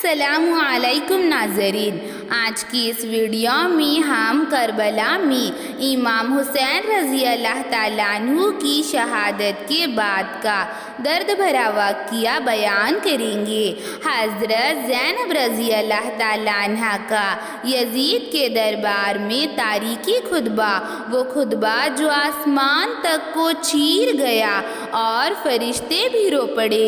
السلام علیکم ناظرین، آج کی اس ویڈیو میں ہم کربلا میں امام حسین رضی اللہ تعالیٰ عنہ کی شہادت کے بعد کا درد بھرا واقعہ بیان کریں گے۔ حضرت زینب رضی اللہ تعالیٰ عنہ کا یزید کے دربار میں تاریخی خطبہ، وہ خطبہ جو آسمان تک کو چیر گیا اور فرشتے بھی رو پڑے۔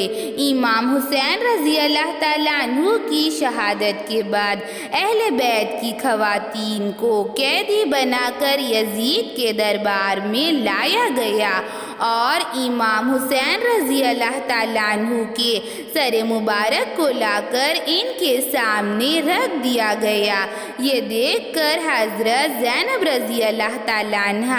امام حسین رضی اللہ تعالیٰ عنہ کی شہادت کے بعد اہل بیت کی خواتین کو قیدی بنا کر یزید کے دربار میں لایا گیا اور امام حسین رضی اللہ تعالیٰ عنہ کے سر مبارک کو لا کر ان کے سامنے رکھ دیا گیا۔ یہ دیکھ کر حضرت زینب رضی اللہ تعالیٰ عنہ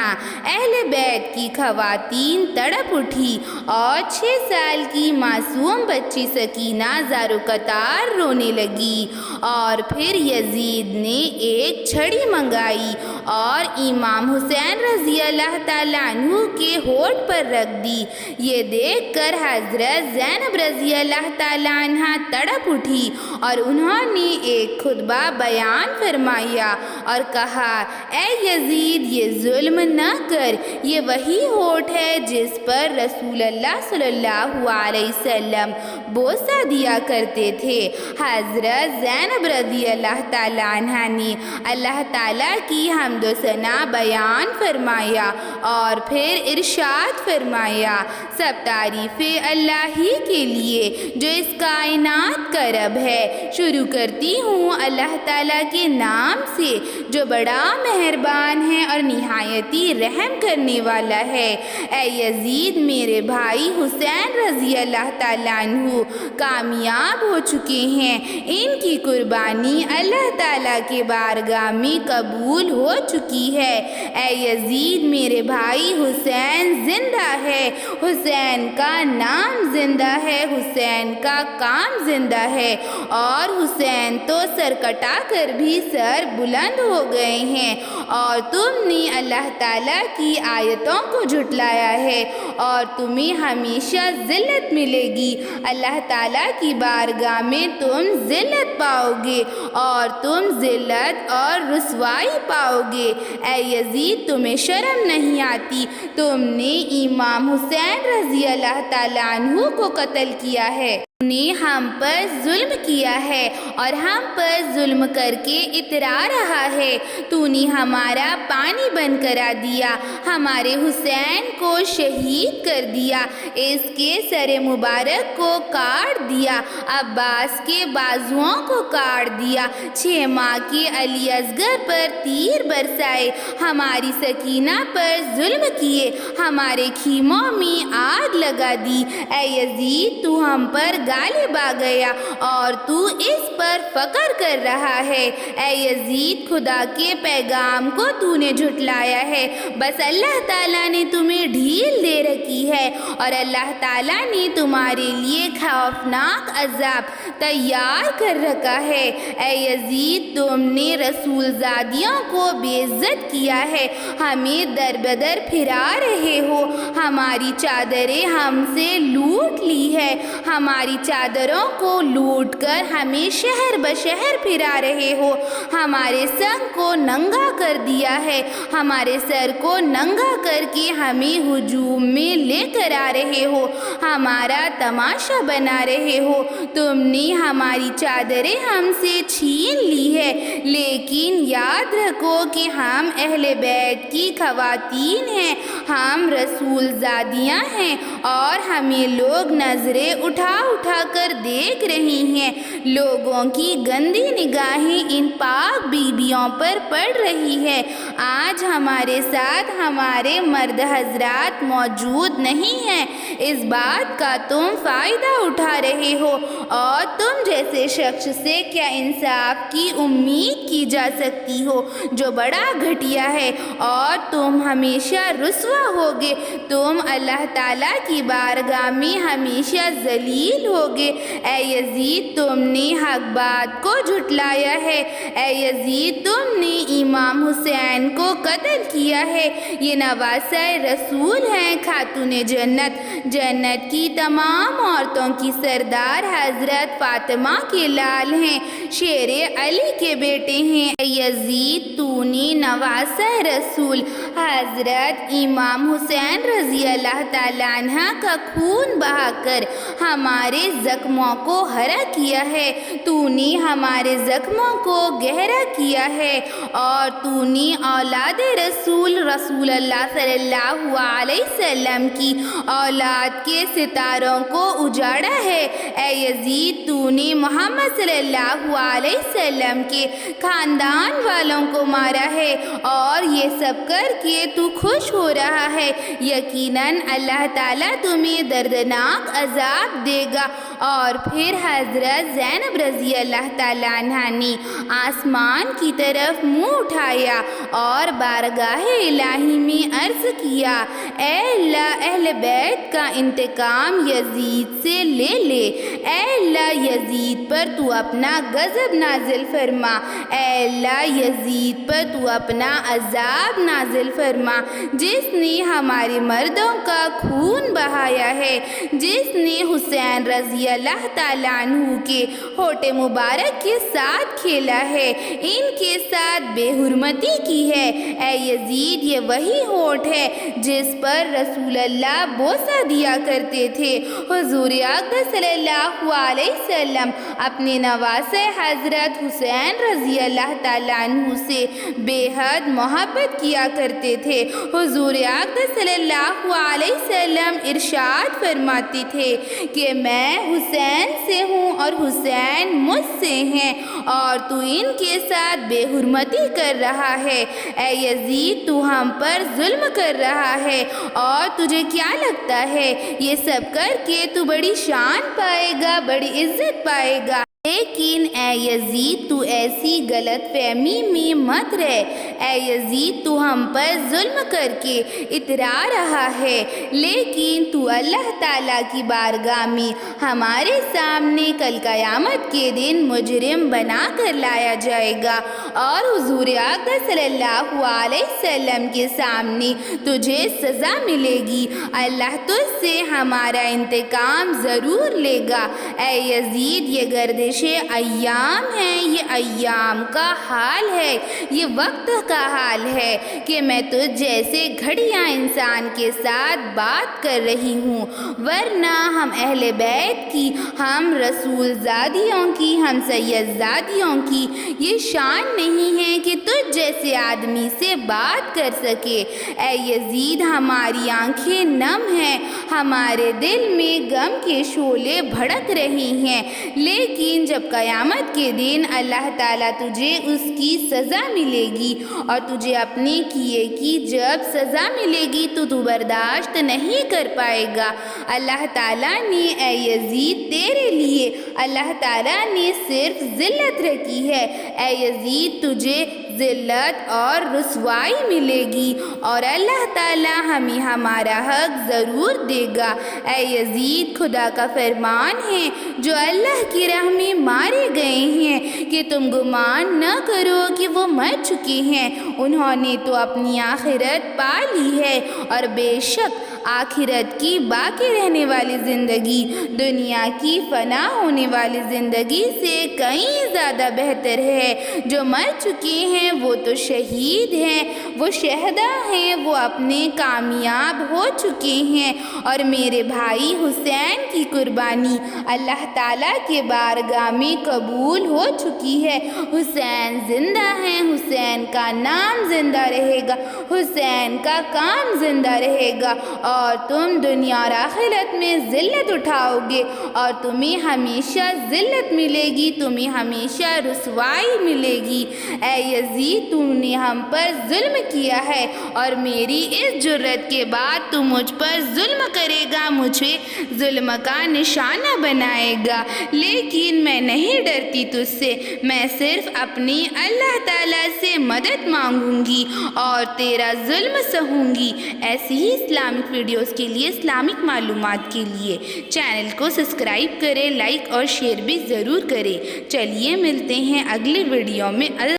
اہل بیت کی خواتین تڑپ اٹھی اور 6 سال کی معصوم بچی سکینہ زار و قطار رونے لگی، اور پھر یزید نے ایک چھڑی منگائی اور امام حسین رضی اللہ تعالیٰ عنہ کے ہونٹ پر رکھ دی۔ یہ دیکھ کر حضرت زینب رضی اللہ تعالیٰ عنہ تڑپ اٹھی اور انہوں نے ایک خطبہ بیان فرمایا اور کہا، اے یزید، یہ ظلم نہ کر، یہ وہی ہونٹ ہے جس پر رسول اللہ صلی اللہ علیہ وسلم بوسہ دیا کرتے تھے۔ حضرت زینب رضی اللہ تعالیٰ عنہ نے اللہ تعالیٰ کی حمد و ثنا بیان فرمایا اور پھر ارشاد فرمایا، سب تعریفیں اللہ ہی کے لیے جو اس کائنات کا رب ہے۔ شروع کرتی ہوں اللہ تعالیٰ کے نام سے جو بڑا مہربان ہے اور نہایتی رحم کرنے والا ہے۔ اے یزید، میرے بھائی حسین رضی اللہ تعالیٰ عنہ کامیاب ہو چکے ہیں، ان کی قربانی اللہ تعالیٰ کے بارگاہ میں قبول ہو چکی ہے۔ اے یزید، میرے بھائی حسین زندہ ہے، حسین کا نام زندہ ہے، حسین کا کام زندہ ہے، اور حسین تو سر کٹا کر بھی سر بلند ہو گئے ہیں، اور تم نے اللہ تعالیٰ کی آیتوں کو جھٹلایا ہے اور تمہیں ہمیشہ ذلت ملے گی۔ اللہ تعالیٰ کی بارگاہ میں تم ذلت پاؤ گے اور تم ذلت اور رسوائی پاؤ گے۔ اے یزید، تمہیں شرم نہیں آتی؟ تم نے امام حسین رضی اللہ تعالیٰ عنہ کو قتل کیا ہے، نے ہم پر ظلم کیا ہے اور ہم پر ظلم کر کے اترا رہا ہے۔ تو نے ہمارا پانی بند کرا دیا، ہمارے حسین کو شہید کر دیا، اس کے سر مبارک کو کاٹ دیا، عباس کے بازوؤں کو کاٹ دیا، 6 ماہ کے علی اصغر پر تیر برسائے، ہماری سکینہ پر ظلم کیے، ہمارے خیموں میں آگ لگا دی۔ اے یزید، تو ہم پر غالب آ گیا اور تو اس پر فخر کر رہا ہے۔ اے یزید، خدا کے پیغام کو تو نے جھٹلایا ہے، بس اللہ تعالیٰ نے تمہیں ڈھیل دے رکھی ہے اور اللہ تعالیٰ نے تمہارے لیے خوفناک عذاب تیار کر رکھا ہے۔ اے یزید، تم نے رسول زادیوں کو بے عزت کیا ہے، ہمیں در بدر پھرا رہے ہو، ہماری چادریں ہم سے لوٹ لی ہے، ہماری چادروں کو لوٹ کر ہمیں شہر بشہر پھرا رہے ہو، ہمارے سنگ کو ننگا کر دیا ہے، ہمارے سر کو ننگا کر کے ہمیں ہجوم میں لے کر آ رہے ہو، ہمارا تماشا بنا رہے ہو۔ تم نے ہماری چادریں ہم سے چھین لی ہے، لیکن یاد رکھو کہ ہم اہل بیت کی خواتین ہیں، ہم رسول زادیاں ہیں اور ہمیں لوگ نظریں اٹھا اٹھا کر دیکھ رہی ہیں، لوگوں کی گندی نگاہیں ان پاک بیبیوں پر پڑ رہی ہے۔ آج ہمارے ساتھ ہمارے مرد حضرات موجود نہیں ہیں، اس بات کا تم فائدہ اٹھا رہے ہو، اور تم جیسے شخص سے کیا انصاف کی امید کی جا سکتی ہو جو بڑا گھٹیا ہے، اور تم ہمیشہ رسوا ہوگے، تم اللہ تعالیٰ کی بارگاہ میں ہمیشہ ذلیل ہوگے۔ اے یزید تم نے حق بات کو جھٹلایا ہے، اے یزید تم نے امام حسین کو قتل کیا ہے۔ یہ نواسہ رسول ہیں، خاتون جنت، جنت کی تمام عورتوں کی سردار حضرت فاطمہ کے لال ہیں، شیر علی کے بیٹے ہیں۔ اے یزید تو نے نواسہ رسول حضرت امام حسین رضی اللہ تعالیٰ عنہ کا خون بہا کر ہمارے زخموں کو ہرا کیا ہے، تو نے ہمارے زخموں کو گہرا کیا ہے، اور تو نے اولاد رسول اللہ صلی اللہ علیہ وسلم کی اولاد کے ستاروں کو اجاڑا ہے۔ اے یزید تو نے محمد صلی اللہ علیہ وسلم کے خاندان والوں کو مارا ہے، اور یہ سب کر کے تو خوش ہو رہا ہے۔ یقیناً اللہ تعالیٰ تمہیں دردناک عذاب دے گا۔ اور پھر حضرت زینب رضی اللہ تعالیٰ عنہ نے آسمان کی طرف منہ اٹھایا اور بارگاہ الہی میں عرض کیا، اے اللہ اہل بیت کا انتقام یزید سے لے لے، اے اللہ یزید پر تو اپنا غضب نازل فرما، اے اللہ یزید پر تو اپنا عذاب نازل فرما، جس نے ہمارے مردوں کا خون بہایا ہے، جس نے حسین رضی اللہ تعالیٰ عنہ کے ہونٹ مبارک کے ساتھ کھیلا ہے، ان کے ساتھ بے حرمتی کی ہے۔ اے یزید یہ وہی ہونٹ ہے جس پر رسول اللہ بوسہ دیا کرتے تھے۔ حضور اقدس صلی اللہ علیہ وسلم اپنے نواسہ حضرت حسین رضی اللہ تعالیٰ عنہ سے بے حد محبت کیا کرتے تھے۔ حضور اقدس صلی اللہ علیہ وسلم ارشاد فرماتے تھے کہ میں حسین سے ہوں اور حسین مجھ سے ہیں، اور تو ان کے ساتھ بے حرمتی کر رہا ہے۔ اے یزید تو ہم پر ظلم کر رہا ہے، اور تجھے کیا لگتا ہے یہ سب کر کے تو بڑی شان پائے گا، بڑی عزت پائے گا؟ لیکن اے یزید تو ایسی غلط فہمی میں مت رہ۔ اے یزید تو ہم پر ظلم کر کے اترا رہا ہے، لیکن تو اللہ تعالیٰ کی بارگاہ میں ہمارے سامنے کل قیامت کے دن مجرم بنا کر لایا جائے گا، اور حضور اقدس صلی اللہ علیہ وسلم کے سامنے تجھے سزا ملے گی۔ اللہ تجھ سے ہمارا انتقام ضرور لے گا۔ اے یزید یہ گردش ایام ہے، یہ ایام کا حال ہے، یہ وقت کا حال ہے کہ میں تجھ جیسے گھڑیاں انسان کے ساتھ بات کر رہی ہوں، ورنہ ہم اہل بیت کی، ہم رسول زادیوں کی، ہم سید زادیوں کی یہ شان نہیں ہے کہ تجھ جیسے آدمی سے بات کر سکے۔ اے یزید ہماری آنکھیں نم ہیں، ہمارے دل میں غم کے شعلے بھڑک رہی ہیں، لیکن جب قیامت کے دن اللہ تعالیٰ تجھے اس کی سزا ملے گی، اور تجھے اپنے کیے کی جب سزا ملے گی تو برداشت نہیں کر پائے گا۔ اللہ تعالیٰ نے اے یزید تیرے لیے اللہ تعالیٰ نے صرف ذلت رکھی ہے۔ اے یزید تجھے ذلت اور رسوائی ملے گی، اور اللہ تعالیٰ ہمیں ہمارا حق ضرور دے گا۔ اے یزید خدا کا فرمان ہے جو اللہ کی راہ میں مارے گئے ہیں کہ تم گمان نہ کرو کہ وہ مر چکے ہیں، انہوں نے تو اپنی آخرت پا لی ہے، اور بے شک آخرت کی باقی رہنے والی زندگی دنیا کی فنا ہونے والی زندگی سے کہیں زیادہ بہتر ہے۔ جو مر چکے ہیں وہ تو شہید ہیں، وہ شہدا ہیں، وہ اپنے کامیاب ہو چکے ہیں، اور میرے بھائی حسین کی قربانی اللہ تعالیٰ کے بارگاہ میں قبول ہو چکی ہے۔ حسین زندہ ہیں، حسین کا نام زندہ رہے گا، حسین کا کام زندہ رہے گا، اور تم دنیا اور آخرت میں ذلت اٹھاؤ گے، اور تمہیں ہمیشہ ذلت ملے گی، تمہیں ہمیشہ رسوائی ملے گی۔ اے یزید تم نے ہم پر ظلم کیا ہے، اور میری اس جرت کے بعد تو مجھ پر ظلم کرے گا، مجھے ظلم کا نشانہ بنائے گا، لیکن میں نہیں ڈرتی تجھ سے، میں صرف اپنی اللہ تعالیٰ سے مدد مانگوں گی اور تیرا ظلم سہوں گی۔ ایسی ہی اسلامک ویڈیوز کے لیے، اسلامک معلومات کے لیے چینل کو سبسکرائب کریں، لائک اور شیئر بھی ضرور کریں۔ چلیے ملتے ہیں اگلے ویڈیو میں۔